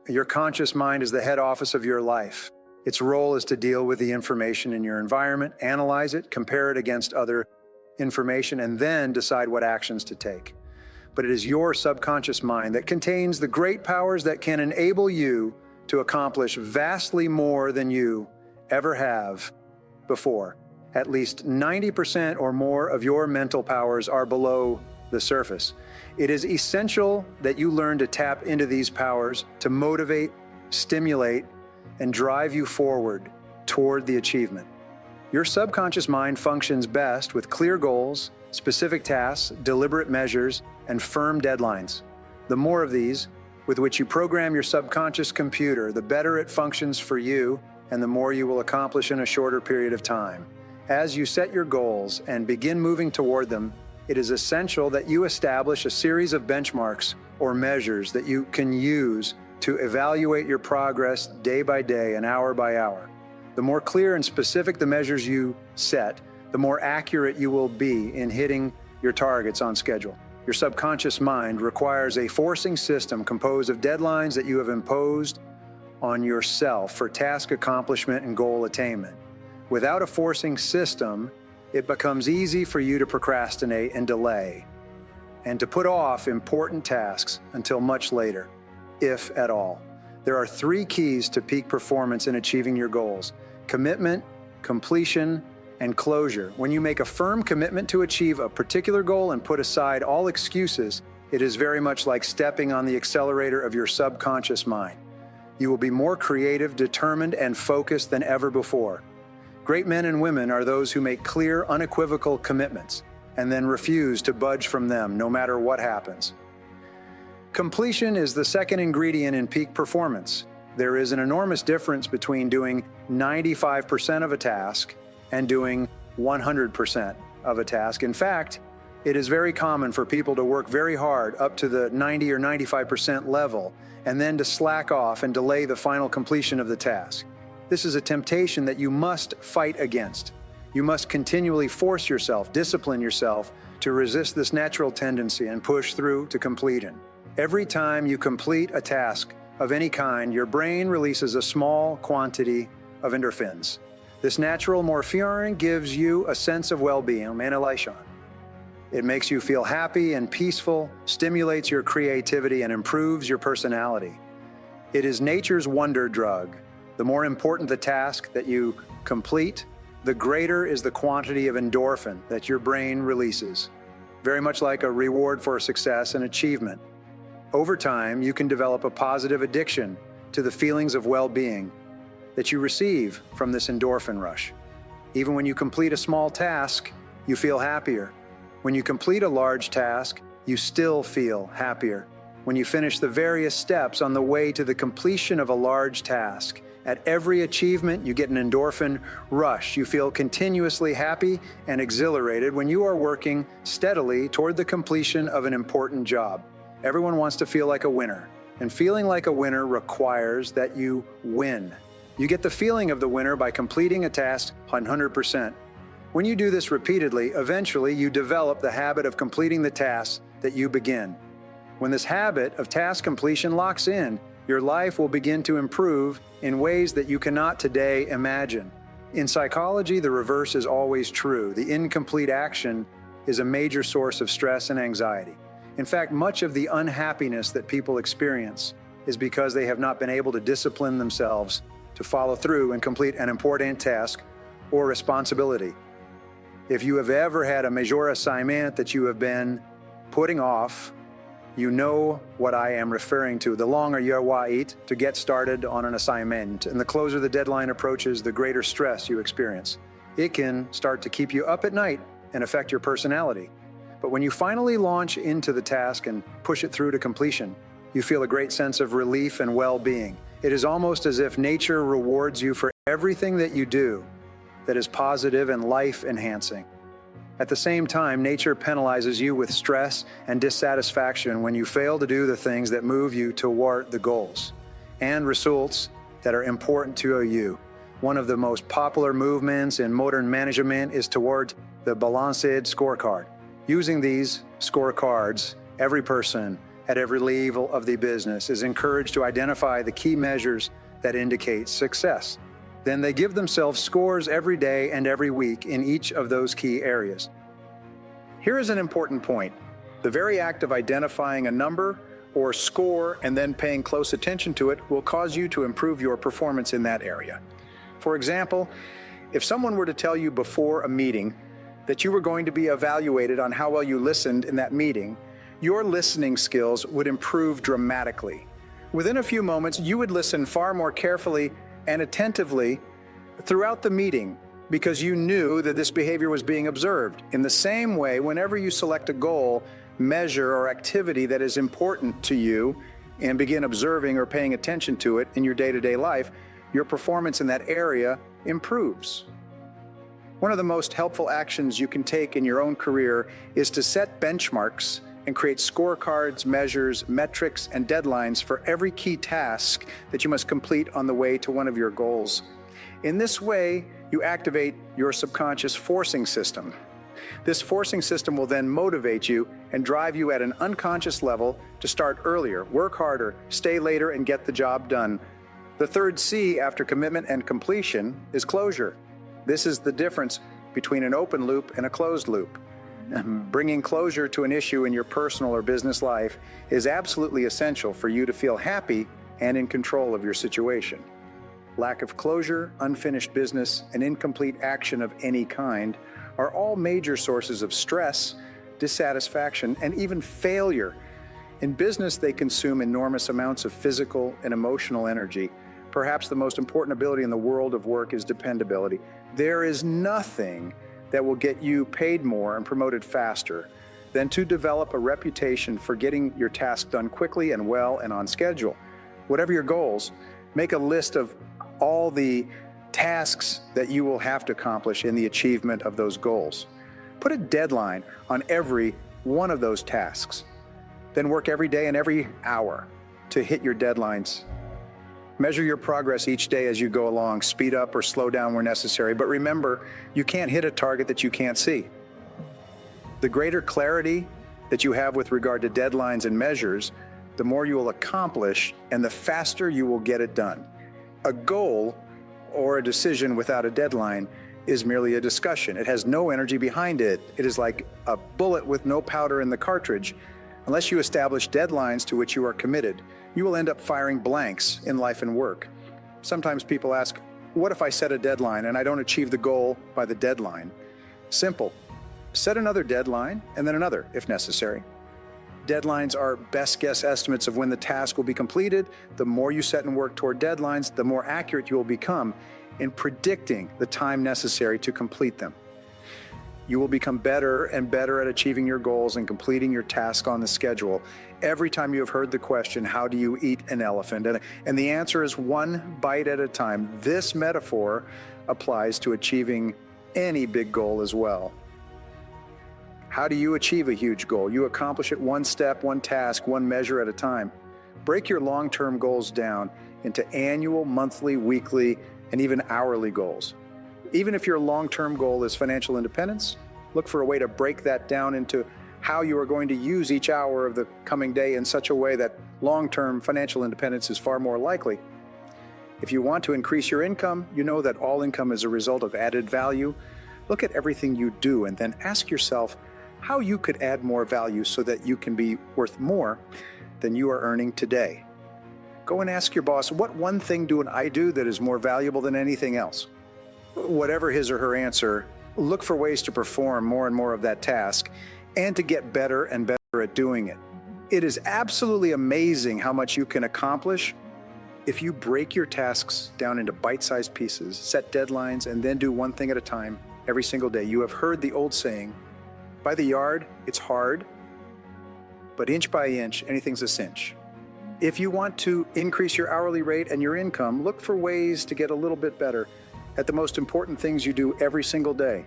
Your conscious mind is the head office of your life. Its role is to deal with the information in your environment, analyze it, compare it against other information, and then decide what actions to take. But it is your subconscious mind that contains the great powers that can enable you to accomplish vastly more than you ever have before. At least 90% or more of your mental powers are below the surface. It is essential that you learn to tap into these powers to motivate, stimulate, and drive you forward toward the achievement. Your subconscious mind functions best with clear goals, specific tasks, deliberate measures, and firm deadlines. The more of these, with which you program your subconscious computer, the better it functions for you, and the more you will accomplish in a shorter period of time. As you set your goals and begin moving toward them, it is essential that you establish a series of benchmarks or measures that you can use to evaluate your progress day by day and hour by hour. The more clear and specific the measures you set, the more accurate you will be in hitting your targets on schedule. Your subconscious mind requires a forcing system composed of deadlines that you have imposed on yourself for task accomplishment and goal attainment. Without a forcing system, it becomes easy for you to procrastinate and delay, and to put off important tasks until much later, if at all. There are 3 keys to peak performance in achieving your goals: commitment, completion, and closure. When you make a firm commitment to achieve a particular goal and put aside all excuses, it is very much like stepping on the accelerator of your subconscious mind. You will be more creative, determined, and focused than ever before. Great men and women are those who make clear, unequivocal commitments and then refuse to budge from them no matter what happens. Completion is the second ingredient in peak performance. There is an enormous difference between doing 95% of a task and doing 100% of a task. In fact, it is very common for people to work very hard up to the 90 or 95% level and then to slack off and delay the final completion of the task. This is a temptation that you must fight against. You must continually force yourself, discipline yourself to resist this natural tendency and push through to completion. Every time you complete a task of any kind, your brain releases a small quantity of endorphins. This natural morphine gives you a sense of well-being, elation. It makes you feel happy and peaceful, stimulates your creativity, and improves your personality. It is nature's wonder drug. The more important the task that you complete, the greater is the quantity of endorphin that your brain releases, very much like a reward for success and achievement. Over time, you can develop a positive addiction to the feelings of well-being that you receive from this endorphin rush. Even when you complete a small task, you feel happier. When you complete a large task, you still feel happier. When you finish the various steps on the way to the completion of a large task, at every achievement, you get an endorphin rush. You feel continuously happy and exhilarated when you are working steadily toward the completion of an important job. Everyone wants to feel like a winner, and feeling like a winner requires that you win. You get the feeling of the winner by completing a task 100%. When you do this repeatedly, eventually you develop the habit of completing the tasks that you begin. When this habit of task completion locks in, your life will begin to improve in ways that you cannot today imagine. In psychology, the reverse is always true. The incomplete action is a major source of stress and anxiety. In fact, much of the unhappiness that people experience is because they have not been able to discipline themselves to follow through and complete an important task or responsibility. If you have ever had a major assignment that you have been putting off, you know what I am referring to. The longer you wait to get started on an assignment, and the closer the deadline approaches, the greater stress you experience. It can start to keep you up at night and affect your personality. But when you finally launch into the task and push it through to completion, you feel a great sense of relief and well-being. It is almost as if nature rewards you for everything that you do that is positive and life-enhancing. At the same time, nature penalizes you with stress and dissatisfaction when you fail to do the things that move you toward the goals and results that are important to you. One of the most popular movements in modern management is toward the balanced scorecard. Using these scorecards, every person at every level of the business is encouraged to identify the key measures that indicate success. Then they give themselves scores every day and every week in each of those key areas. Here is an important point. The very act of identifying a number or score and then paying close attention to it will cause you to improve your performance in that area. For example, if someone were to tell you before a meeting that you were going to be evaluated on how well you listened in that meeting, your listening skills would improve dramatically. Within a few moments, you would listen far more carefully and attentively throughout the meeting because you knew that this behavior was being observed. In the same way, whenever you select a goal, measure, or activity that is important to you and begin observing or paying attention to it in your day-to-day life, your performance in that area improves. One of the most helpful actions you can take in your own career is to set benchmarks and create scorecards, measures, metrics, and deadlines for every key task that you must complete on the way to one of your goals. In this way, you activate your subconscious forcing system. This forcing system will then motivate you and drive you at an unconscious level to start earlier, work harder, stay later, and get the job done. The third C after commitment and completion is closure. This is the difference between an open loop and a closed loop. Bringing closure to an issue in your personal or business life is absolutely essential for you to feel happy and in control of your situation. Lack of closure, unfinished business, and incomplete action of any kind are all major sources of stress, dissatisfaction, and even failure. In business, they consume enormous amounts of physical and emotional energy. Perhaps the most important ability in the world of work is dependability. There is nothing that will get you paid more and promoted faster than to develop a reputation for getting your task done quickly and well and on schedule. Whatever your goals, make a list of all the tasks that you will have to accomplish in the achievement of those goals. Put a deadline on every one of those tasks. Then work every day and every hour to hit your deadlines. Measure your progress each day as you go along. Speed up or slow down where necessary. But remember, you can't hit a target that you can't see. The greater clarity that you have with regard to deadlines and measures, the more you will accomplish and the faster you will get it done. A goal or a decision without a deadline is merely a discussion. It has no energy behind it. It is like a bullet with no powder in the cartridge. Unless you establish deadlines to which you are committed, you will end up firing blanks in life and work. Sometimes people ask, what if I set a deadline and I don't achieve the goal by the deadline? Simple. Set another deadline and then another if necessary. Deadlines are best guess estimates of when the task will be completed. The more you set and work toward deadlines, the more accurate you will become in predicting the time necessary to complete them. You will become better and better at achieving your goals and completing your task on the schedule. Every time you have heard the question, how do you eat an elephant? And the answer is one bite at a time. This metaphor applies to achieving any big goal as well. How do you achieve a huge goal? You accomplish it one step, one task, one measure at a time. Break your long-term goals down into annual, monthly, weekly, and even hourly goals. Even if your long-term goal is financial independence, look for a way to break that down into how you are going to use each hour of the coming day in such a way that long-term financial independence is far more likely. If you want to increase your income, you know that all income is a result of added value. Look at everything you do and then ask yourself how you could add more value so that you can be worth more than you are earning today. Go and ask your boss, what one thing do I do that is more valuable than anything else? Whatever his or her answer, look for ways to perform more and more of that task and to get better and better at doing it. It is absolutely amazing how much you can accomplish if you break your tasks down into bite-sized pieces, set deadlines, and then do one thing at a time every single day. You have heard the old saying, by the yard, it's hard, but inch by inch, anything's a cinch. If you want to increase your hourly rate and your income, look for ways to get a little bit better at the most important things you do every single day.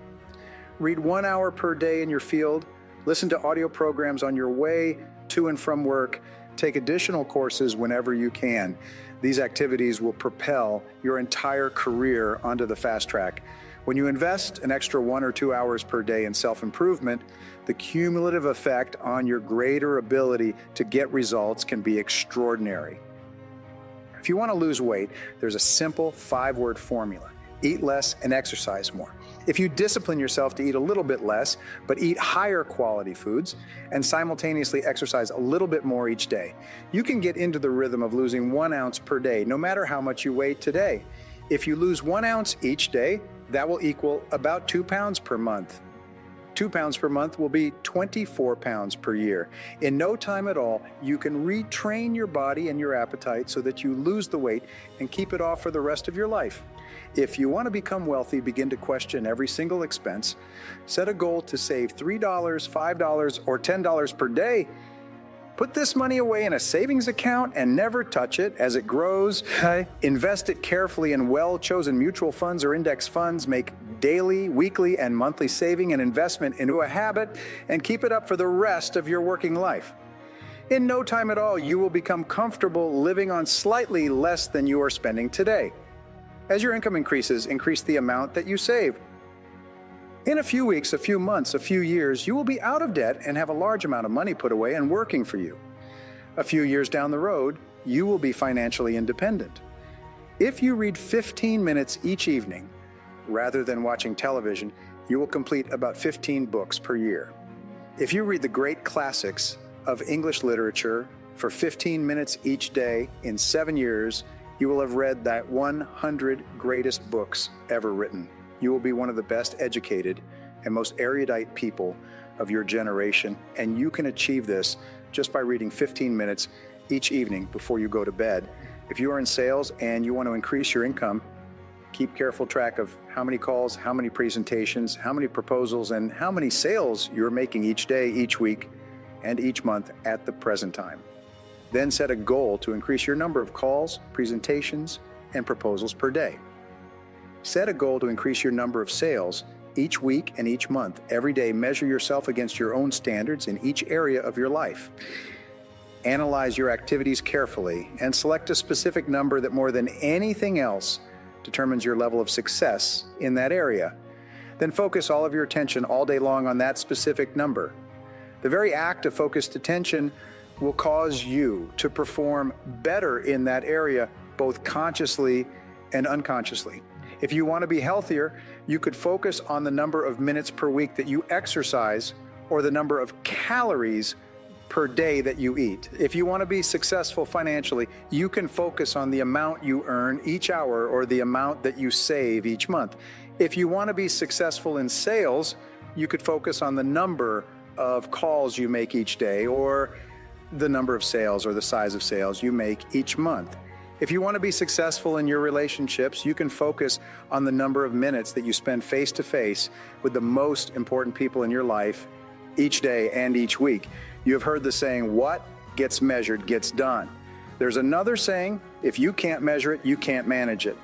Read 1 hour per day in your field, listen to audio programs on your way to and from work, take additional courses whenever you can. These activities will propel your entire career onto the fast track. When you invest an extra 1 or 2 hours per day in self-improvement, the cumulative effect on your greater ability to get results can be extraordinary. If you want to lose weight, there's a simple 5-word formula: eat less and exercise more. If you discipline yourself to eat a little bit less, but eat higher quality foods and simultaneously exercise a little bit more each day, you can get into the rhythm of losing 1 ounce per day, no matter how much you weigh today. If you lose 1 ounce each day, that will equal about 2 pounds per month. 2 pounds per month will be 24 pounds per year. In no time at all, you can retrain your body and your appetite so that you lose the weight and keep it off for the rest of your life. If you want to become wealthy, begin to question every single expense. Set a goal to save $3, $5, or $10 per day. Put this money away in a savings account and never touch it as it grows. Invest it carefully in well-chosen mutual funds or index funds. Make daily, weekly, and monthly saving and investment into a habit and keep it up for the rest of your working life. In no time at all, you will become comfortable living on slightly less than you are spending today. As your income increases, increase the amount that you save. In a few weeks, a few months, a few years, you will be out of debt and have a large amount of money put away and working for you. A few years down the road, you will be financially independent. If you read 15 minutes each evening, rather than watching television, you will complete about 15 books per year. If you read the great classics of English literature for 15 minutes each day in 7 years, you will have read that 100 greatest books ever written. You will be one of the best educated and most erudite people of your generation, and you can achieve this just by reading 15 minutes each evening before you go to bed. If you are in sales and you want to increase your income, keep careful track of how many calls, how many presentations, how many proposals, and how many sales you're making each day, each week, and each month at the present time. Then set a goal to increase your number of calls, presentations, and proposals per day. Set a goal to increase your number of sales each week and each month. Every day, measure yourself against your own standards in each area of your life. Analyze your activities carefully and select a specific number that more than anything else determines your level of success in that area. Then focus all of your attention all day long on that specific number. The very act of focused attention will cause you to perform better in that area, both consciously and unconsciously. If you want to be healthier, you could focus on the number of minutes per week that you exercise or the number of calories per day that you eat. If you want to be successful financially, you can focus on the amount you earn each hour or the amount that you save each month. If you want to be successful in sales, you could focus on the number of calls you make each day or the number of sales or the size of sales you make each month. If you want to be successful in your relationships, you can focus on the number of minutes that you spend face to face with the most important people in your life each day and each week. You have heard the saying, what gets measured gets done. There's another saying, if you can't measure it, you can't manage it.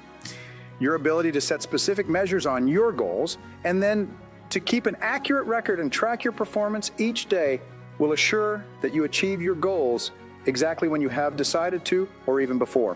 Your ability to set specific measures on your goals and then to keep an accurate record and track your performance each day will assure that you achieve your goals exactly when you have decided to or even before.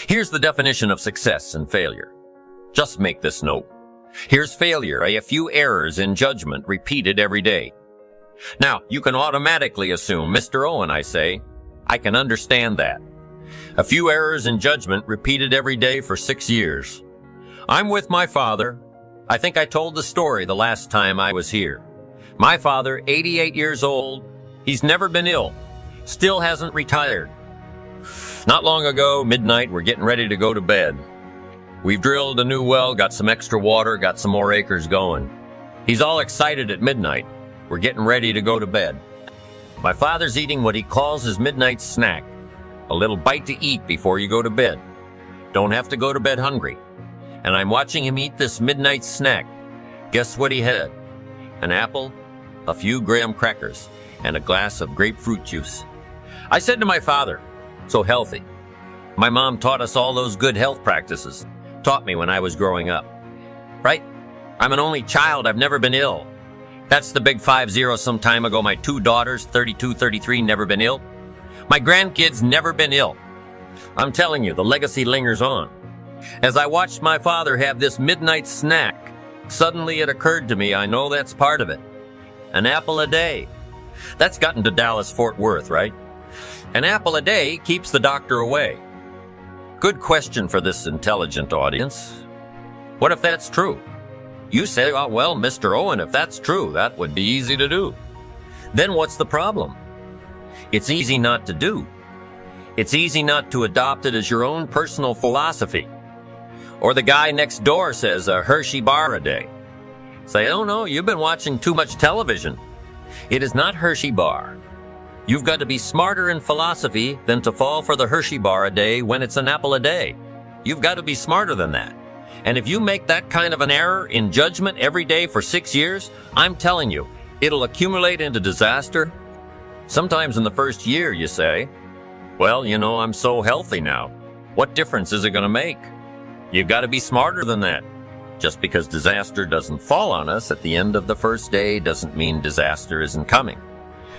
Here's the definition of success and failure. Just make this note. Here's failure, a few errors in judgment repeated every day. Now, you can automatically assume, Mr. Owen, I say, I can understand that. A few errors in judgment repeated every day for 6 years. I'm with my father. I think I told the story the last time I was here. My father, 88 years old, he's never been ill, still hasn't retired. Not long ago, midnight, we're getting ready to go to bed. We've drilled a new well, got some extra water, got some more acres going. He's all excited at midnight. We're getting ready to go to bed. My father's eating what he calls his midnight snack, a little bite to eat before you go to bed. Don't have to go to bed hungry. And I'm watching him eat this midnight snack. Guess what he had? An apple, a few graham crackers, and a glass of grapefruit juice. I said to my father, so healthy, My mom taught us all those good health practices, taught me when I was growing up. Right? I'm an only child. I've never been ill. That's the big 5-0 some time ago. My 2 daughters, 32, 33, never been ill. My grandkids never been ill. I'm telling you, the legacy lingers on. As I watched my father have this midnight snack, suddenly it occurred to me, I know that's part of it. An apple a day. That's gotten to Dallas-Fort Worth, right? An apple a day keeps the doctor away. Good question for this intelligent audience. What if that's true? You say, oh, well, Mr. Owen, if that's true, that would be easy to do. Then what's the problem? It's easy not to do. It's easy not to adopt it as your own personal philosophy. Or the guy next door says a Hershey bar a day. Say, oh no, you've been watching too much television. It is not Hershey bar. You've got to be smarter in philosophy than to fall for the Hershey bar a day when it's an apple a day. You've got to be smarter than that. And if you make that kind of an error in judgment every day for 6 years, I'm telling you, it'll accumulate into disaster. Sometimes in the first year you say, well, you know, I'm so healthy now. What difference is it going to make? You've got to be smarter than that. Just because disaster doesn't fall on us at the end of the first day doesn't mean disaster isn't coming.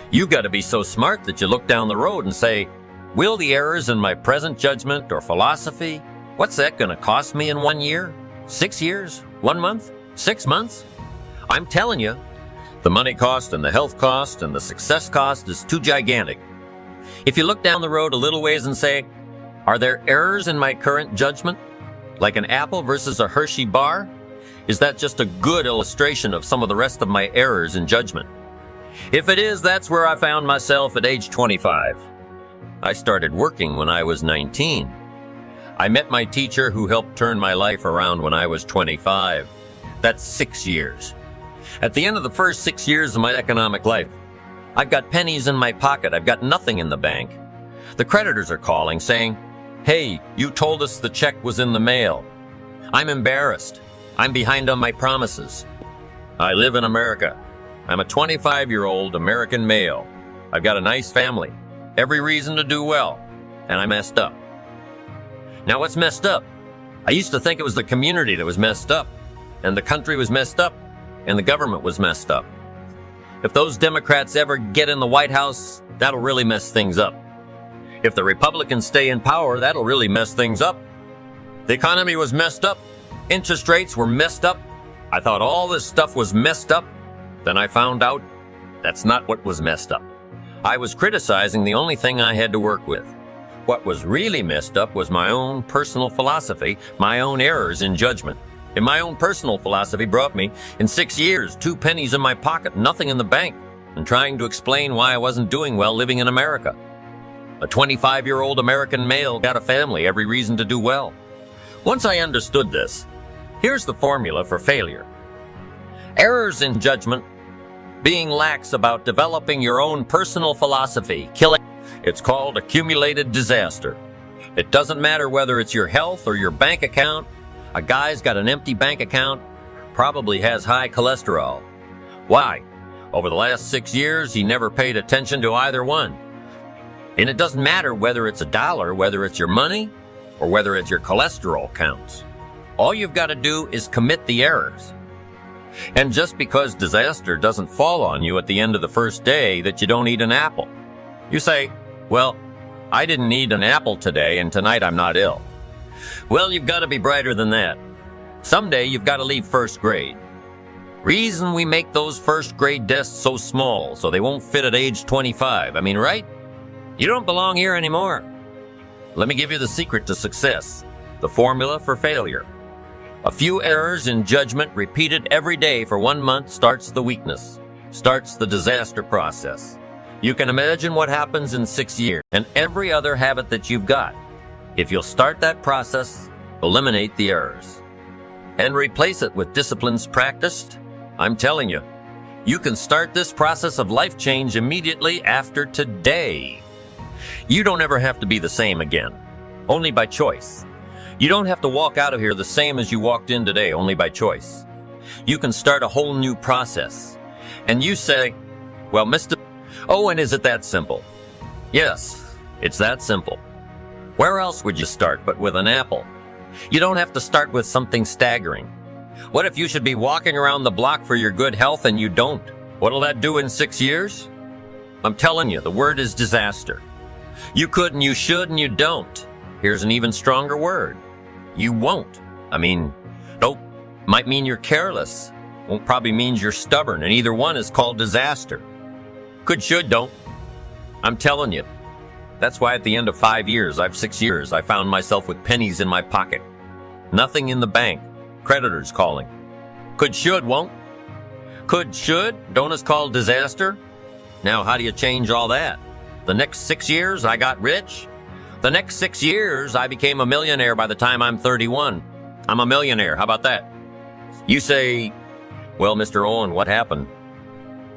You've got to be so smart that you look down the road and say, will the errors in my present judgment or philosophy, what's that going to cost me in 1 year, 6 years, 1 month, 6 months? I'm telling you, the money cost and the health cost and the success cost is too gigantic. If you look down the road a little ways and say, are there errors in my current judgment? Like an apple versus a Hershey bar? Is that just a good illustration of some of the rest of my errors in judgment? If it is, that's where I found myself at age 25. I started working when I was 19. I met my teacher who helped turn my life around when I was 25. That's 6 years. At the end of the first 6 years of my economic life, I've got pennies in my pocket. I've got nothing in the bank. The creditors are calling saying, hey, you told us the check was in the mail. I'm embarrassed. I'm behind on my promises. I live in America. I'm a 25-year-old American male. I've got a nice family, every reason to do well, and I messed up. Now what's messed up? I used to think it was the community that was messed up, and the country was messed up, and the government was messed up. If those Democrats ever get in the White House, that'll really mess things up. If the Republicans stay in power, that'll really mess things up. The economy was messed up. Interest rates were messed up. I thought all this stuff was messed up. Then I found out that's not what was messed up. I was criticizing the only thing I had to work with. What was really messed up was my own personal philosophy, my own errors in judgment. And my own personal philosophy brought me, in 6 years, 2 pennies in my pocket, nothing in the bank, and trying to explain why I wasn't doing well living in America. A 25-year-old American male got a family, every reason to do well. Once I understood this, here's the formula for failure. Errors in judgment, being lax about developing your own personal philosophy, killing. It's called accumulated disaster. It doesn't matter whether it's your health or your bank account. A guy's got an empty bank account, probably has high cholesterol. Why? Over the last 6 years, he never paid attention to either one. And it doesn't matter whether it's a dollar, whether it's your money, or whether it's your cholesterol counts. All you've got to do is commit the errors. And just because disaster doesn't fall on you at the end of the first day that you don't eat an apple. You say, well, I didn't eat an apple today and tonight I'm not ill. Well, you've got to be brighter than that. Someday you've got to leave first grade. Reason we make those first grade desks so small so they won't fit at age 25. I mean, right? You don't belong here anymore. Let me give you the secret to success, the formula for failure. A few errors in judgment repeated every day for 1 month starts the weakness, starts the disaster process. You can imagine what happens in 6 years and every other habit that you've got. If you'll start that process, eliminate the errors, and replace it with disciplines practiced, I'm telling you, you can start this process of life change immediately after today. You don't ever have to be the same again, only by choice. You don't have to walk out of here the same as you walked in today, only by choice. You can start a whole new process. And you say, well, Mr. Owen, is it that simple? Yes, it's that simple. Where else would you start but with an apple? You don't have to start with something staggering. What if you should be walking around the block for your good health and you don't? What'll that do in 6 years? I'm telling you, the word is disaster. You could and you should and you don't. Here's an even stronger word. You won't. Don't might mean you're careless. Won't probably means you're stubborn, and either one is called disaster. Could, should, don't. I'm telling you. That's why at the end of 5 years, 6 years, I found myself with pennies in my pocket. Nothing in the bank. Creditors calling. Could, should, won't. Could, should, don't is called disaster. Now, how do you change all that? The next 6 years, I got rich. The next 6 years, I became a millionaire by the time I'm 31. I'm a millionaire. How about that? You say, well, Mr. Owen, what happened?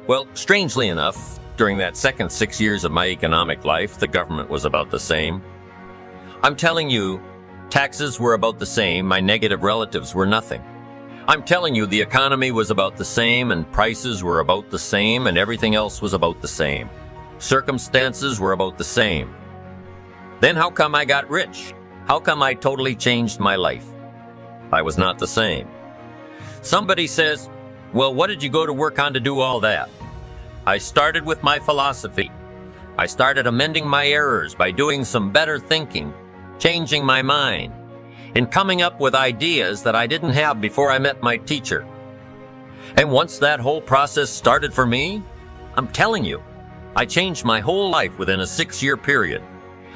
Well, strangely enough, during that second 6 years of my economic life, the government was about the same. I'm telling you, taxes were about the same. My negative relatives were nothing. I'm telling you, the economy was about the same, and prices were about the same, and everything else was about the same. Circumstances were about the same. Then how come I got rich? How come I totally changed my life? I was not the same. Somebody says, well, what did you go to work on to do all that? I started with my philosophy. I started amending my errors by doing some better thinking, changing my mind, and coming up with ideas that I didn't have before I met my teacher. And once that whole process started for me, I'm telling you, I changed my whole life within a 6-year period.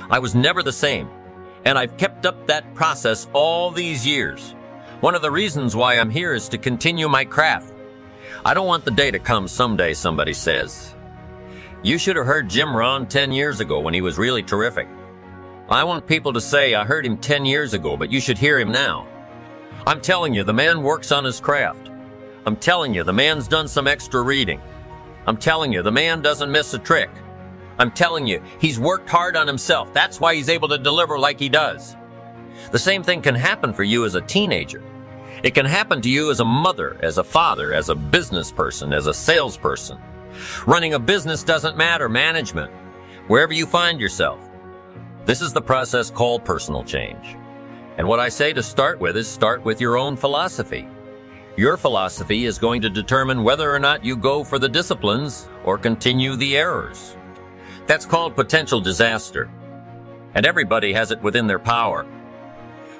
I was never the same, and I've kept up that process all these years. One of the reasons why I'm here is to continue my craft. I don't want the day to come someday somebody says, you should have heard Jim Rohn 10 years ago when he was really terrific. I want people to say, I heard him 10 years ago, but you should hear him now. I'm telling you, the man works on his craft. I'm telling you, the man's done some extra reading. I'm telling you, the man doesn't miss a trick. I'm telling you, he's worked hard on himself. That's why he's able to deliver like he does. The same thing can happen for you as a teenager. It can happen to you as a mother, as a father, as a business person, as a salesperson. Running a business doesn't matter, management, wherever you find yourself. This is the process called personal change. And what I say to start with is start with your own philosophy. Your philosophy is going to determine whether or not you go for the disciplines or continue the errors. That's called potential disaster. And everybody has it within their power.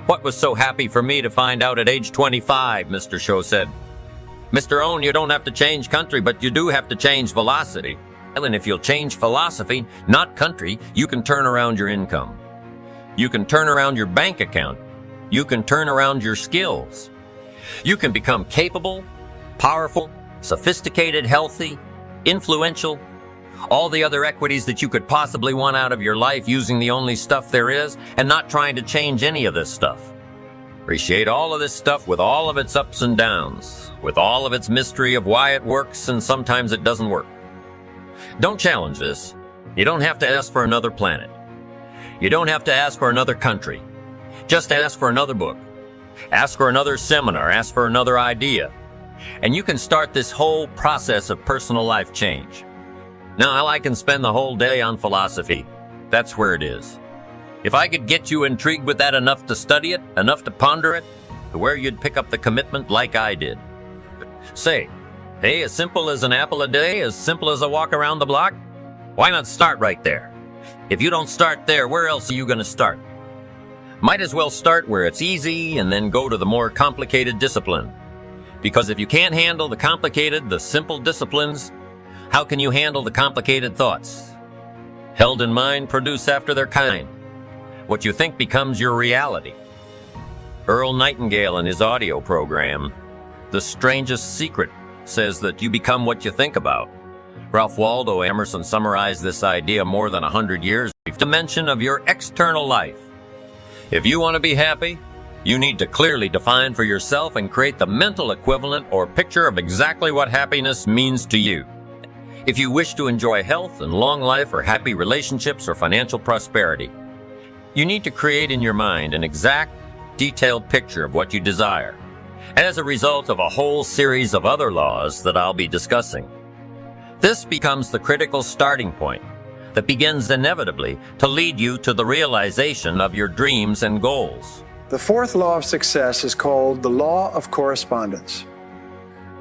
What was so happy for me to find out at age 25, Mr. Show said. Mr. Owen, you don't have to change country, but you do have to change velocity. And if you'll change philosophy, not country, you can turn around your income. You can turn around your bank account. You can turn around your skills. You can become capable, powerful, sophisticated, healthy, influential, all the other equities that you could possibly want out of your life using the only stuff there is and not trying to change any of this stuff. Appreciate all of this stuff with all of its ups and downs, with all of its mystery of why it works and sometimes it doesn't work. Don't challenge this. You don't have to ask for another planet. You don't have to ask for another country. Just ask for another book. Ask for another seminar. Ask for another idea. And you can start this whole process of personal life change. Now, I can spend the whole day on philosophy. That's where it is. If I could get you intrigued with that enough to study it, enough to ponder it, to where you'd pick up the commitment like I did. Say, hey, as simple as an apple a day, as simple as a walk around the block? Why not start right there? If you don't start there, where else are you going to start? Might as well start where it's easy and then go to the more complicated discipline. Because if you can't handle the complicated, the simple disciplines, how can you handle the complicated thoughts? Held in mind produce after their kind. What you think becomes your reality. Earl Nightingale in his audio program, The Strangest Secret, says that you become what you think about. Ralph Waldo Emerson summarized this idea more than 100 years ago. Dimension of your external life. If you want to be happy, you need to clearly define for yourself and create the mental equivalent or picture of exactly what happiness means to you. If you wish to enjoy health and long life or happy relationships or financial prosperity, you need to create in your mind an exact, detailed picture of what you desire, as a result of a whole series of other laws that I'll be discussing. This becomes the critical starting point, that begins inevitably to lead you to the realization of your dreams and goals. The fourth law of success is called the law of correspondence.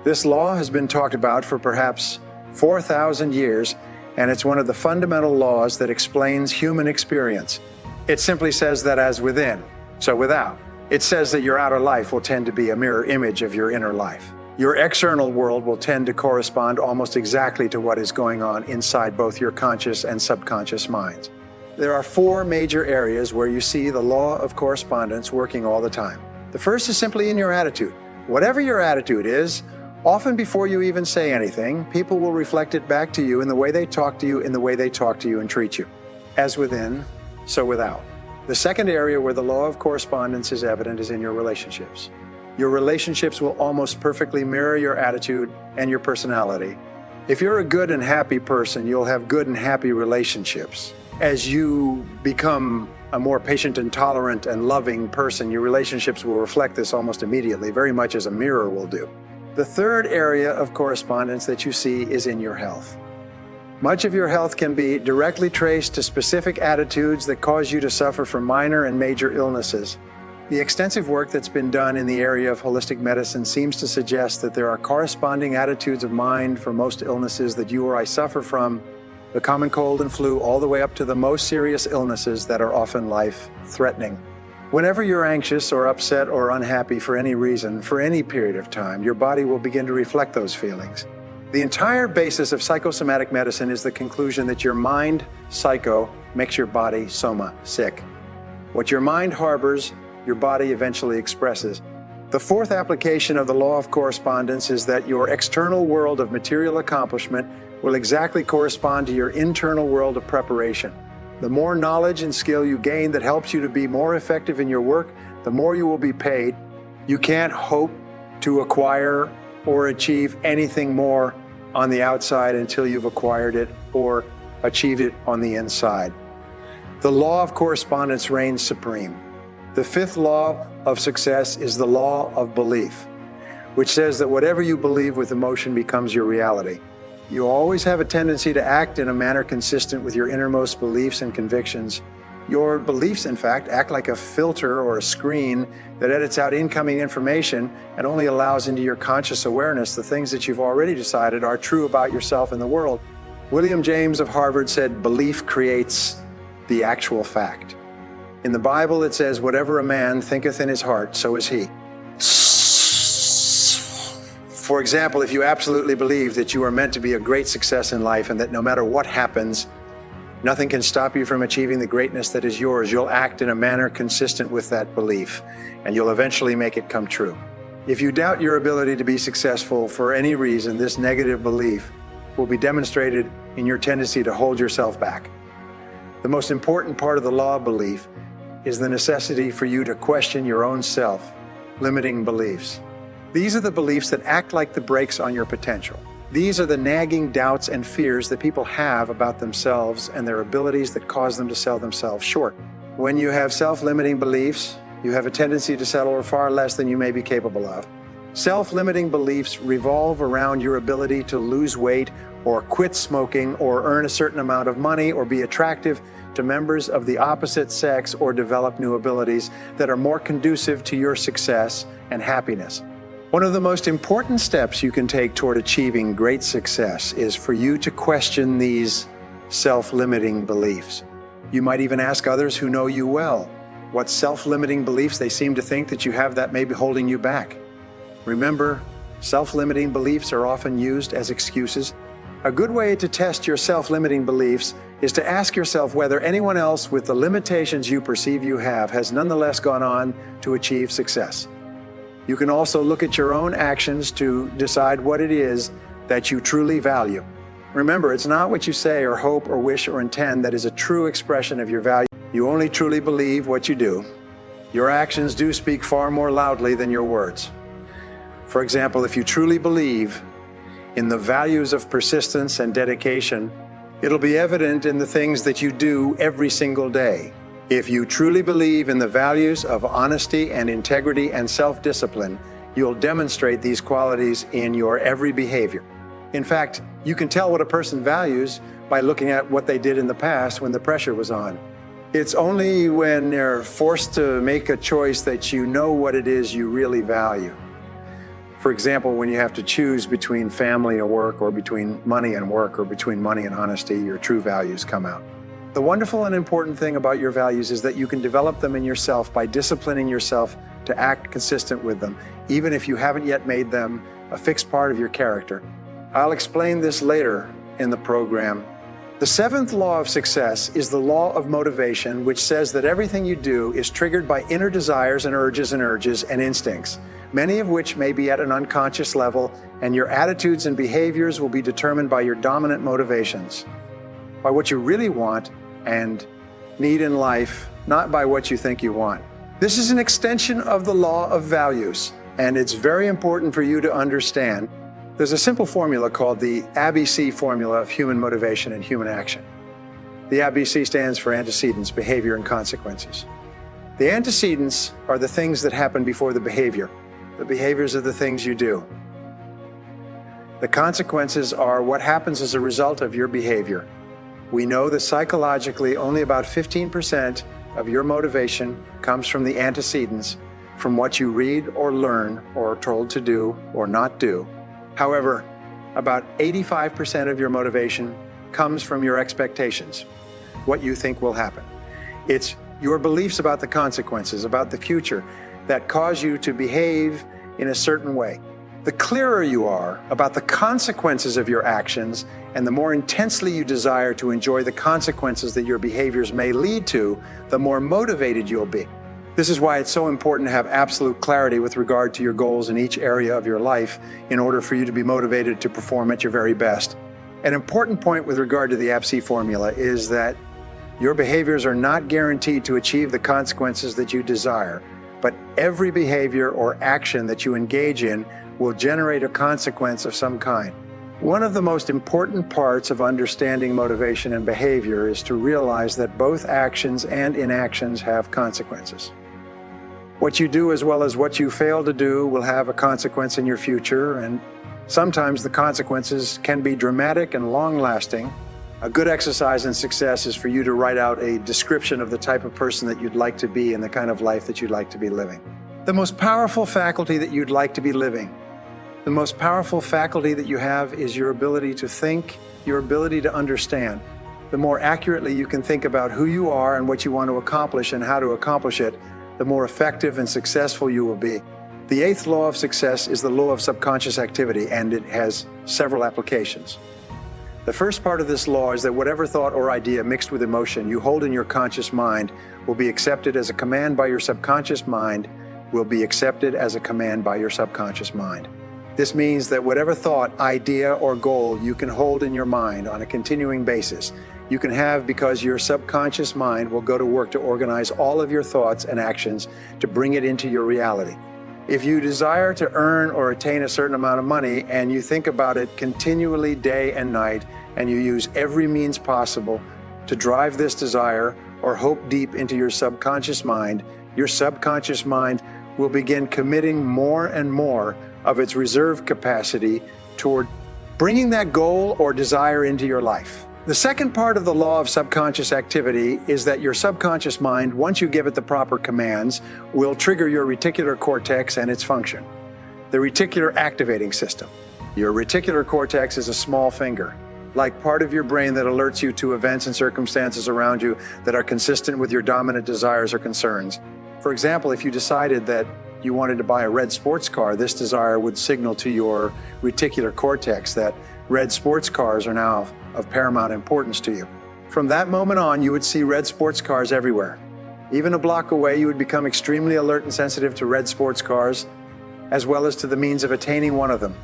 This law has been talked about for perhaps 4,000 years, and it's one of the fundamental laws that explains human experience. It simply says that as within, so without. It says that your outer life will tend to be a mirror image of your inner life. Your external world will tend to correspond almost exactly to what is going on inside both your conscious and subconscious minds. There are four major areas where you see the law of correspondence working all the time. The first is simply in your attitude. Whatever your attitude is, often before you even say anything, people will reflect it back to you in the way they talk to you, and treat you. As within, so without. The second area where the law of correspondence is evident is in your relationships. Your relationships will almost perfectly mirror your attitude and your personality. If you're a good and happy person, you'll have good and happy relationships. As you become a more patient and tolerant and loving person, your relationships will reflect this almost immediately, very much as a mirror will do. The third area of correspondence that you see is in your health. Much of your health can be directly traced to specific attitudes that cause you to suffer from minor and major illnesses. The extensive work that's been done in the area of holistic medicine seems to suggest that there are corresponding attitudes of mind for most illnesses that you or I suffer from, the common cold and flu, all the way up to the most serious illnesses that are often life-threatening. Whenever you're anxious or upset or unhappy for any reason, for any period of time, your body will begin to reflect those feelings. The entire basis of psychosomatic medicine is the conclusion that your mind, psycho, makes your body, soma, sick. What your mind harbors, your body eventually expresses. The fourth application of the law of correspondence is that your external world of material accomplishment will exactly correspond to your internal world of preparation. The more knowledge and skill you gain that helps you to be more effective in your work, the more you will be paid. You can't hope to acquire or achieve anything more on the outside until you've acquired it or achieved it on the inside. The law of correspondence reigns supreme. The fifth law of success is the law of belief, which says that whatever you believe with emotion becomes your reality. You always have a tendency to act in a manner consistent with your innermost beliefs and convictions. Your beliefs, in fact, act like a filter or a screen that edits out incoming information and only allows into your conscious awareness the things that you've already decided are true about yourself and the world. William James of Harvard said, "Belief creates the actual fact." In the Bible, it says, "Whatever a man thinketh in his heart, so is he." For example, if you absolutely believe that you are meant to be a great success in life and that no matter what happens, nothing can stop you from achieving the greatness that is yours, you'll act in a manner consistent with that belief, and you'll eventually make it come true. If you doubt your ability to be successful for any reason, this negative belief will be demonstrated in your tendency to hold yourself back. The most important part of the law of belief is the necessity for you to question your own self-limiting beliefs. These are the beliefs that act like the brakes on your potential. These are the nagging doubts and fears that people have about themselves and their abilities that cause them to sell themselves short. When you have self-limiting beliefs, you have a tendency to settle for far less than you may be capable of. Self-limiting beliefs revolve around your ability to lose weight or quit smoking or earn a certain amount of money or be attractive to members of the opposite sex or develop new abilities that are more conducive to your success and happiness. One of the most important steps you can take toward achieving great success is for you to question these self-limiting beliefs. You might even ask others who know you well what self-limiting beliefs they seem to think that you have that may be holding you back. Remember, self-limiting beliefs are often used as excuses. A good way to test your self-limiting beliefs is to ask yourself whether anyone else with the limitations you perceive you have has nonetheless gone on to achieve success. You can also look at your own actions to decide what it is that you truly value. Remember, it's not what you say or hope or wish or intend that is a true expression of your value. You only truly believe what you do. Your actions do speak far more loudly than your words. For example, if you truly believe in the values of persistence and dedication, it'll be evident in the things that you do every single day. If you truly believe in the values of honesty and integrity and self-discipline, you'll demonstrate these qualities in your every behavior. In fact, you can tell what a person values by looking at what they did in the past when the pressure was on. It's only when they're forced to make a choice that you know what it is you really value. For example, when you have to choose between family and work, or between money and work, or between money and honesty, your true values come out. The wonderful and important thing about your values is that you can develop them in yourself by disciplining yourself to act consistent with them, even if you haven't yet made them a fixed part of your character. I'll explain this later in the program. The seventh law of success is the law of motivation, which says that everything you do is triggered by inner desires and urges and instincts, many of which may be at an unconscious level, and your attitudes and behaviors will be determined by your dominant motivations, by what you really want and need in life, not by what you think you want. This is an extension of the law of values, and it's very important for you to understand. There's a simple formula called the ABC formula of human motivation and human action. The ABC stands for antecedents, behavior, and consequences. The antecedents are the things that happen before the behavior. The behaviors are the things you do. The consequences are what happens as a result of your behavior. We know that psychologically only about 15% of your motivation comes from the antecedents, from what you read or learn or are told to do or not do. However, about 85% of your motivation comes from your expectations, what you think will happen. It's your beliefs about the consequences, about the future, that cause you to behave in a certain way. The clearer you are about the consequences of your actions, and the more intensely you desire to enjoy the consequences that your behaviors may lead to, the more motivated you'll be. This is why it's so important to have absolute clarity with regard to your goals in each area of your life in order for you to be motivated to perform at your very best. An important point with regard to the ABC formula is that your behaviors are not guaranteed to achieve the consequences that you desire, but every behavior or action that you engage in will generate a consequence of some kind. One of the most important parts of understanding motivation and behavior is to realize that both actions and inactions have consequences. What you do as well as what you fail to do will have a consequence in your future, and sometimes the consequences can be dramatic and long-lasting. A good exercise in success is for you to write out a description of the type of person that you'd like to be and the kind of life that you'd like to be living. The most powerful faculty that you'd like to be living, the most powerful faculty that you have is your ability to think, your ability to understand. The more accurately you can think about who you are and what you want to accomplish and how to accomplish it, the more effective and successful you will be. The eighth law of success is the law of subconscious activity, and it has several applications. The first part of this law is that whatever thought or idea mixed with emotion you hold in your conscious mind will be accepted as a command by your subconscious mind, will be accepted as a command by your subconscious mind. This means that whatever thought, idea, or goal you can hold in your mind on a continuing basis, you can have because your subconscious mind will go to work to organize all of your thoughts and actions to bring it into your reality. If you desire to earn or attain a certain amount of money and you think about it continually day and night, and you use every means possible to drive this desire or hope deep into your subconscious mind will begin committing more and more of its reserve capacity toward bringing that goal or desire into your life. The second part of the law of subconscious activity is that your subconscious mind, once you give it the proper commands, will trigger your reticular cortex and its function, the reticular activating system. Your reticular cortex is a small finger, like part of your brain that alerts you to events and circumstances around you that are consistent with your dominant desires or concerns. For example, if you decided that you wanted to buy a red sports car, this desire would signal to your reticular cortex that red sports cars are now of paramount importance to you. From that moment on, you would see red sports cars everywhere. Even a block away, you would become extremely alert and sensitive to red sports cars, as well as to the means of attaining one of them.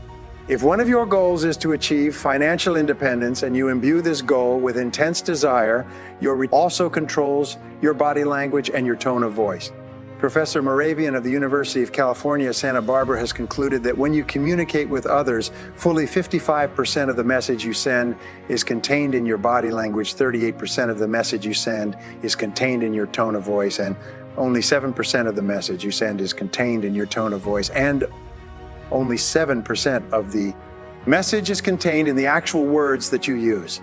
If one of your goals is to achieve financial independence and you imbue this goal with intense desire, your also controls your body language and your tone of voice. Professor Moravian of the University of California, Santa Barbara has concluded that when you communicate with others, fully 55% of the message you send is contained in your body language, 38% of the message you send is contained in your tone of voice, and only 7% of the message you send is contained in your tone of voice, and only 7% of the Message is contained in the actual words that you use,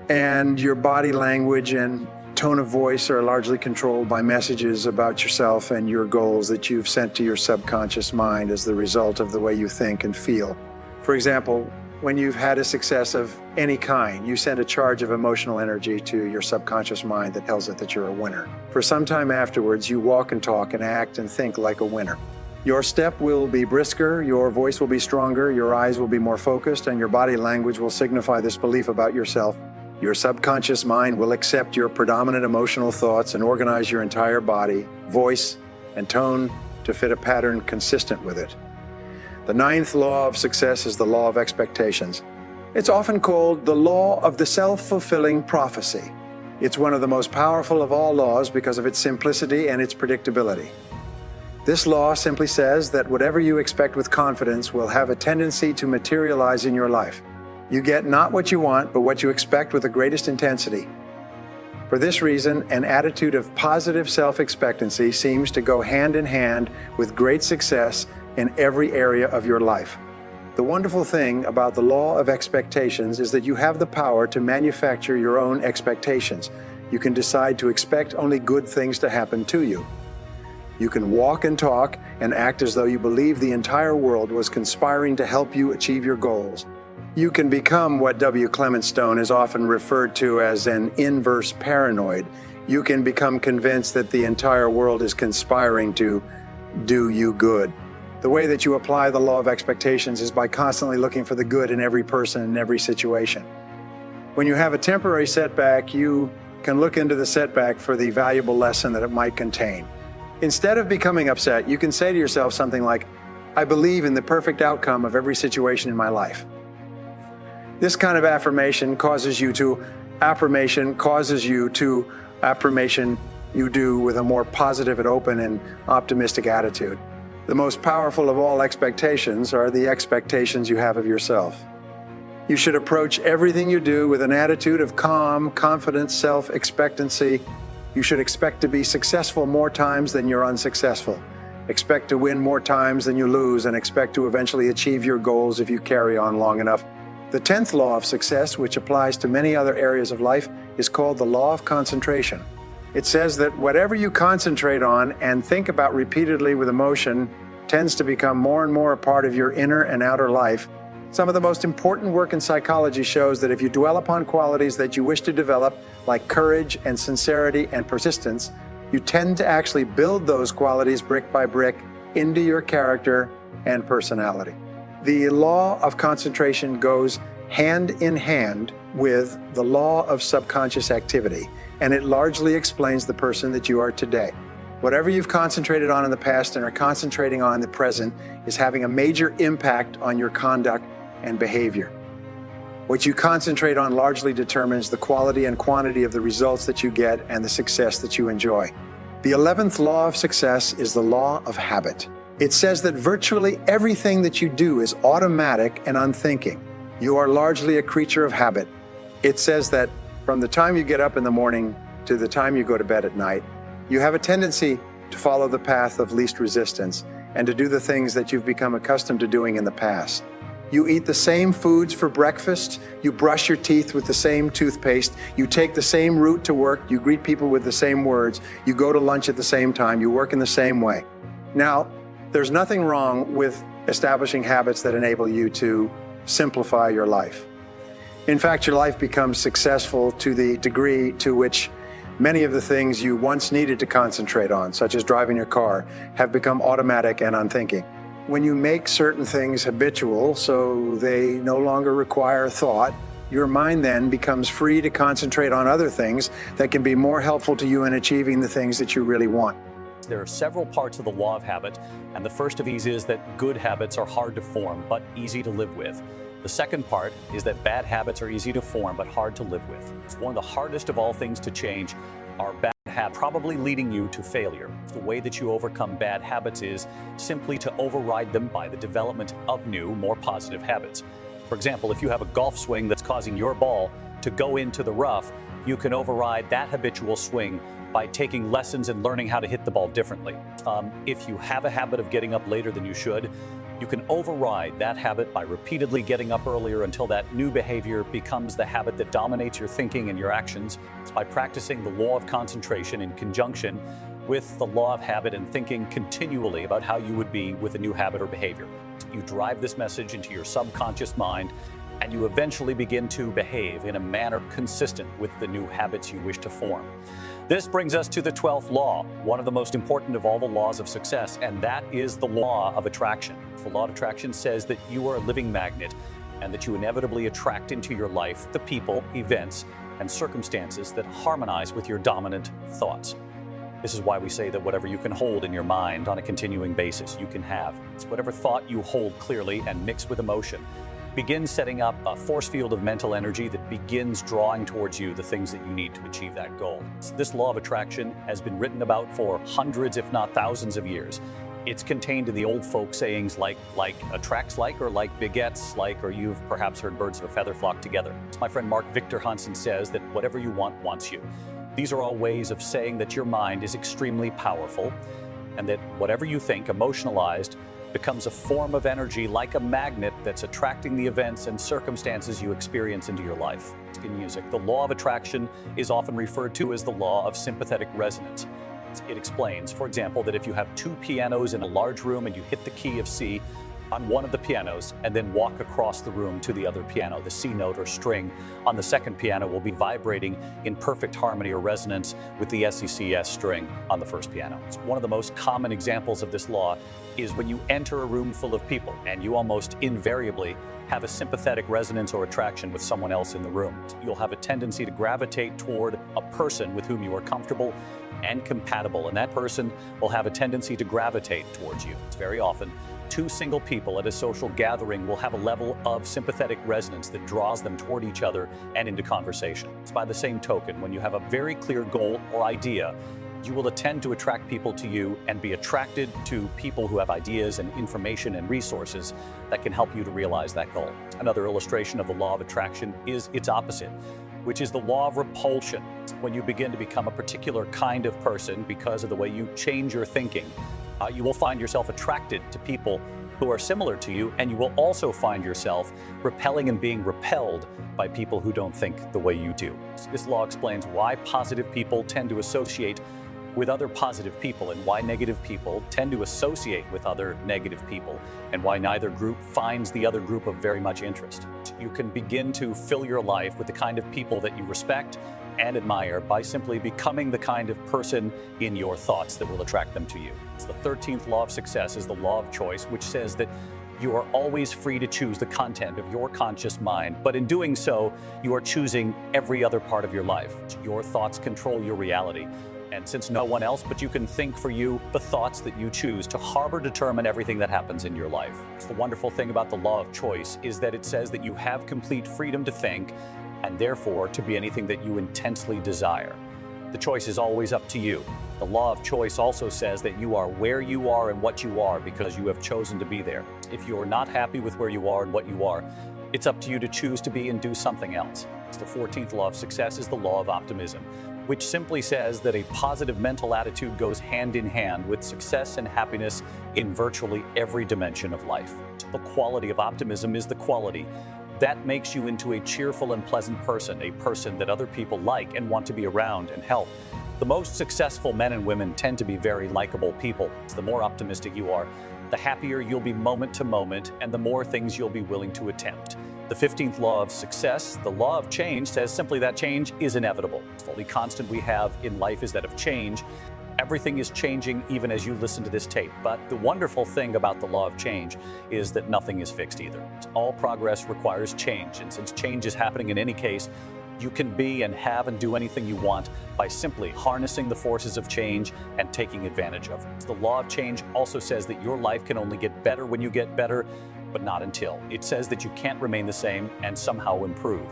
and your body language and tone of voice are largely controlled by messages about yourself and your goals that you've sent to your subconscious mind as the result of the way you think and feel. For example, when you've had a success of any kind, you send a charge of emotional energy to your subconscious mind that tells it that you're a winner. For some time afterwards, you walk and talk and act and think like a winner. Your step will be brisker, your voice will be stronger, your eyes will be more focused, and your body language will signify this belief about yourself. Your subconscious mind will accept your predominant emotional thoughts and organize your entire body, voice, and tone to fit a pattern consistent with it. The ninth law of success is the law of expectations. It's often called the law of the self-fulfilling prophecy. It's one of the most powerful of all laws because of its simplicity and its predictability. This law simply says that whatever you expect with confidence will have a tendency to materialize in your life. You get not what you want, but what you expect with the greatest intensity. For this reason, an attitude of positive self-expectancy seems to go hand in hand with great success in every area of your life. The wonderful thing about the law of expectations is that you have the power to manufacture your own expectations. You can decide to expect only good things to happen to you. You can walk and talk and act as though you believe the entire world was conspiring to help you achieve your goals. You can become what W. Clement Stone is often referred to as an inverse paranoid. You can become convinced that the entire world is conspiring to do you good. The way that you apply the law of expectations is by constantly looking for the good in every person and every situation. When you have a temporary setback, you can look into the setback for the valuable lesson that it might contain. Instead of becoming upset, you can say to yourself something like, I believe in the perfect outcome of every situation in my life. This kind of affirmation you do with a more positive and open and optimistic attitude. The most powerful of all expectations are the expectations you have of yourself. You should approach everything you do with an attitude of calm, confident self-expectancy. You should expect to be successful more times than you're unsuccessful. Expect to win more times than you lose, and expect to eventually achieve your goals if you carry on long enough. The 10th law of success, which applies to many other areas of life, is called the law of concentration. It says that whatever you concentrate on and think about repeatedly with emotion tends to become more and more a part of your inner and outer life. Some of the most important work in psychology shows that if you dwell upon qualities that you wish to develop, like courage and sincerity and persistence, you tend to actually build those qualities brick by brick into your character and personality. The law of concentration goes hand in hand with the law of subconscious activity, and it largely explains the person that you are today. Whatever you've concentrated on in the past and are concentrating on in the present is having a major impact on your conduct and behavior. What you concentrate on largely determines the quality and quantity of the results that you get and the success that you enjoy. The 11th law of success is the law of habit. It says that virtually everything that you do is automatic and unthinking. You are largely a creature of habit. It says that from the time you get up in the morning to the time you go to bed at night, you have a tendency to follow the path of least resistance and to do the things that you've become accustomed to doing in the past. You eat the same foods for breakfast, you brush your teeth with the same toothpaste, you take the same route to work, you greet people with the same words, you go to lunch at the same time, you work in the same way. Now, there's nothing wrong with establishing habits that enable you to simplify your life. In fact, your life becomes successful to the degree to which many of the things you once needed to concentrate on, such as driving your car, have become automatic and unthinking. When you make certain things habitual, so they no longer require thought, your mind then becomes free to concentrate on other things that can be more helpful to you in achieving the things that you really want. There are several parts of the law of habit, and the first of these is that good habits are hard to form, but easy to live with. The second part is that bad habits are easy to form, but hard to live with. It's one of the hardest of all things to change. Are bad habits probably leading you to failure? The way that you overcome bad habits is simply to override them by the development of new, more positive habits. For example, if you have a golf swing that's causing your ball to go into the rough, you can override that habitual swing by taking lessons and learning how to hit the ball differently. If you have a habit of getting up later than you should, You can override that habit by repeatedly getting up earlier until that new behavior becomes the habit that dominates your thinking and your actions. It's by practicing the law of concentration in conjunction with the law of habit and thinking continually about how you would be with a new habit or behavior. You drive this message into your subconscious mind, and you eventually begin to behave in a manner consistent with the new habits you wish to form. This brings us to the 12th law, one of the most important of all the laws of success, and that is the law of attraction. The law of attraction says that you are a living magnet and that you inevitably attract into your life the people, events, and circumstances that harmonize with your dominant thoughts. This is why we say that whatever you can hold in your mind on a continuing basis, you can have. It's whatever thought you hold clearly and mix with emotion. Begin setting up a force field of mental energy that begins drawing towards you the things that you need to achieve that goal. This law of attraction has been written about for hundreds, if not thousands of years. It's contained in the old folk sayings like attracts like, or like begets like, or you've perhaps heard birds of a feather flock together. My friend Mark Victor Hansen says that whatever you want wants you. These are all ways of saying that your mind is extremely powerful and that whatever you think, emotionalized, becomes a form of energy like a magnet that's attracting the events and circumstances you experience into your life. In music, the law of attraction is often referred to as the law of sympathetic resonance. It explains, for example, that if you have two pianos in a large room and you hit the key of C on one of the pianos and then walk across the room to the other piano, the C note or string on the second piano will be vibrating in perfect harmony or resonance with the SECS string on the first piano. One of the most common examples of this law is when you enter a room full of people and you almost invariably have a sympathetic resonance or attraction with someone else in the room. You'll have a tendency to gravitate toward a person with whom you are comfortable and compatible, and that person will have a tendency to gravitate towards you. It's very often two single people at a social gathering will have a level of sympathetic resonance that draws them toward each other and into conversation. It's by the same token, when you have a very clear goal or idea, you will tend to attract people to you and be attracted to people who have ideas and information and resources that can help you to realize that goal. Another illustration of the law of attraction is its opposite, which is the law of repulsion. When you begin to become a particular kind of person because of the way you change your thinking, you will find yourself attracted to people who are similar to you, and you will also find yourself repelling and being repelled by people who don't think the way you do. This law explains why positive people tend to associate with other positive people and why negative people tend to associate with other negative people and why neither group finds the other group of very much interest. You can begin to fill your life with the kind of people that you respect and admire by simply becoming the kind of person in your thoughts that will attract them to you. The 13th law of success is the law of choice, which says that you are always free to choose the content of your conscious mind, but in doing so, you are choosing every other part of your life. Your thoughts control your reality. And since no one else but you can think for you the thoughts that you choose to harbor determine everything that happens in your life. The wonderful thing about the law of choice is that it says that you have complete freedom to think and therefore to be anything that you intensely desire. The choice is always up to you. The law of choice also says that you are where you are and what you are because you have chosen to be there. If you are not happy with where you are and what you are, it's up to you to choose to be and do something else. The 14th law of success is the law of optimism, which simply says that a positive mental attitude goes hand in hand with success and happiness in virtually every dimension of life. The quality of optimism is the quality that makes you into a cheerful and pleasant person, a person that other people like and want to be around and help. The most successful men and women tend to be very likable people. The more optimistic you are, the happier you'll be moment to moment, and the more things you'll be willing to attempt. The 15th law of success, the law of change, says simply that change is inevitable. The only constant we have in life is that of change. Everything is changing even as you listen to this tape. But the wonderful thing about the law of change is that nothing is fixed either. All progress requires change. And since change is happening in any case, you can be and have and do anything you want by simply harnessing the forces of change and taking advantage of it. The law of change also says that your life can only get better when you get better, but not until. It says that you can't remain the same and somehow improve.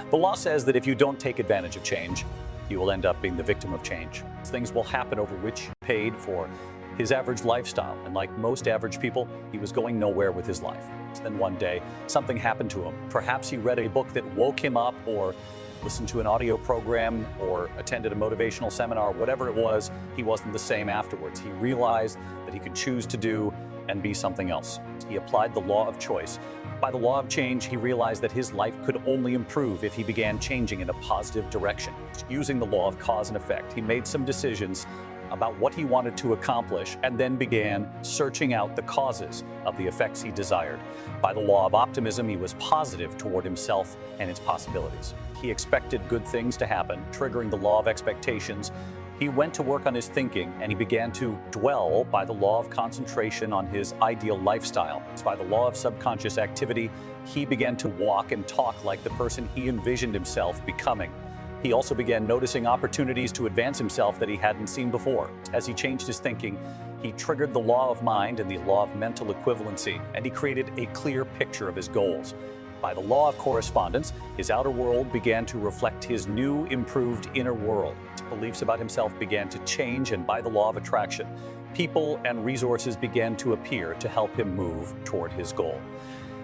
The law says that if you don't take advantage of change, you will end up being the victim of change. Things will happen over which he paid for his average lifestyle. And like most average people, he was going nowhere with his life. Then one day, something happened to him. Perhaps he read a book that woke him up, or listened to an audio program, or attended a motivational seminar. Whatever it was, he wasn't the same afterwards. He realized that he could choose to do and be something else. He applied the law of choice. By the law of change, he realized that his life could only improve if he began changing in a positive direction. Using the law of cause and effect, he made some decisions about what he wanted to accomplish and then began searching out the causes of the effects he desired. By the law of optimism, he was positive toward himself and his possibilities. He expected good things to happen, triggering the law of expectations. He went to work on his thinking, and he began to dwell by the law of concentration on his ideal lifestyle. By the law of subconscious activity, he began to walk and talk like the person he envisioned himself becoming. He also began noticing opportunities to advance himself that he hadn't seen before. As he changed his thinking, he triggered the law of mind and the law of mental equivalency, and he created a clear picture of his goals. By the law of correspondence, his outer world began to reflect his new, improved inner world. His beliefs about himself began to change, and by the law of attraction, people and resources began to appear to help him move toward his goal.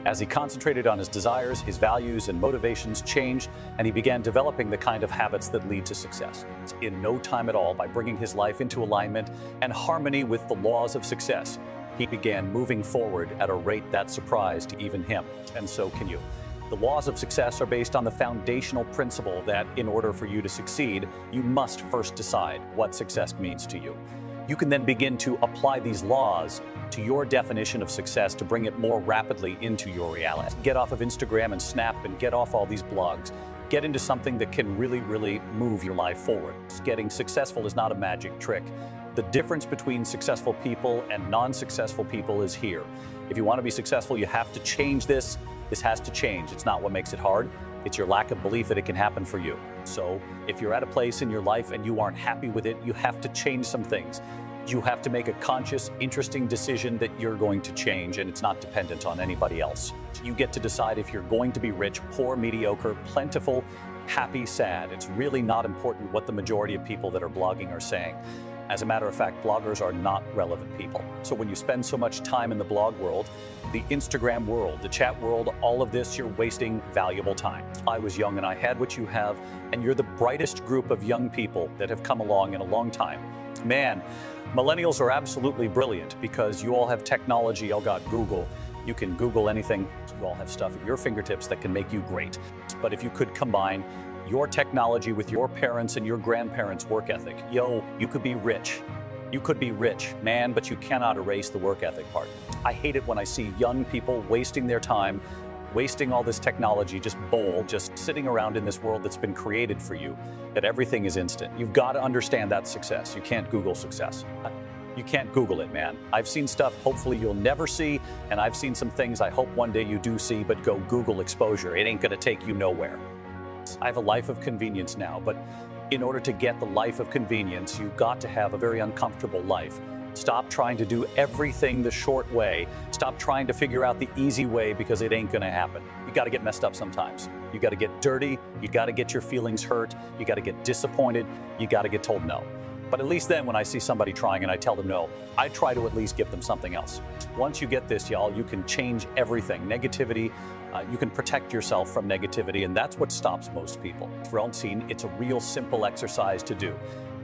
As he concentrated on his desires, his values and motivations changed, and he began developing the kind of habits that lead to success. In no time at all, by bringing his life into alignment and harmony with the laws of success, he began moving forward at a rate that surprised even him, and so can you. The laws of success are based on the foundational principle that in order for you to succeed, you must first decide what success means to you. You can then begin to apply these laws to your definition of success to bring it more rapidly into your reality. Get off of Instagram and Snap and get off all these blogs. Get into something that can really move your life forward. Getting successful is not a magic trick. The difference between successful people and non-successful people is here. If you want to be successful, you have to change this. This has to change. It's not what makes it hard. It's your lack of belief that it can happen for you. So if you're at a place in your life and you aren't happy with it, you have to change some things. You have to make a conscious, interesting decision that you're going to change, and it's not dependent on anybody else. You get to decide if you're going to be rich, poor, mediocre, plentiful, happy, sad. It's really not important what the majority of people that are blogging are saying. As a matter of fact, bloggers are not relevant people. So when you spend so much time in the blog world, the Instagram world, the chat world, all of this, you're wasting valuable time. I was young and I had what you have, and you're the brightest group of young people that have come along in a long time. Man, millennials are absolutely brilliant because you all have technology. You all got Google. You can Google anything. You all have stuff at your fingertips that can make you great. But if you could combine your technology with your parents' and your grandparents' work ethic, you could be rich. You could be rich, man, but you cannot erase the work ethic part. I hate it when I see young people wasting their time, wasting all this technology, just sitting around in this world that's been created for you, that everything is instant. You've got to understand that's success. You can't Google success. You can't Google it, man. I've seen stuff hopefully you'll never see, and I've seen some things I hope one day you do see, but go Google exposure. It ain't gonna take you nowhere. I have a life of convenience now, but in order to get the life of convenience, you've got to have a very uncomfortable life. Stop trying to do everything the short way. Stop trying to figure out the easy way because it ain't gonna happen. You gotta get messed up sometimes. You gotta get dirty. You gotta get your feelings hurt. You gotta get disappointed. You gotta get told no. But at least then when I see somebody trying and I tell them no, I try to at least give them something else. Once you get this, y'all, you can change everything. Negativity, you can protect yourself from negativity, and that's what stops most people. For all seen, it's a real simple exercise to do.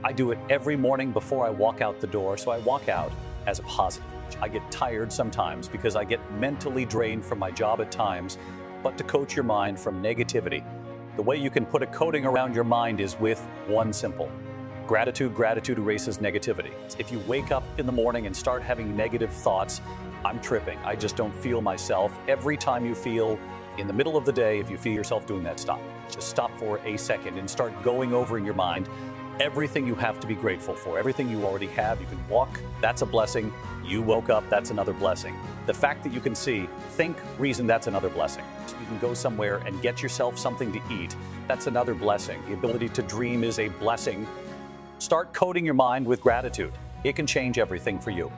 I do it every morning before I walk out the door, so I walk out as a positive. I get tired sometimes because I get mentally drained from my job at times, but to coach your mind from negativity, the way you can put a coating around your mind is with one simple: gratitude. Gratitude erases negativity. If you wake up in the morning and start having negative thoughts, I'm tripping, I just don't feel myself. Every time you feel in the middle of the day, if you feel yourself doing that, stop. Just stop for a second and start going over in your mind everything you have to be grateful for, everything you already have. You can walk, that's a blessing. You woke up, that's another blessing. The fact that you can see, think, reason, that's another blessing. You can go somewhere and get yourself something to eat, that's another blessing. The ability to dream is a blessing. Start coating your mind with gratitude. It can change everything for you.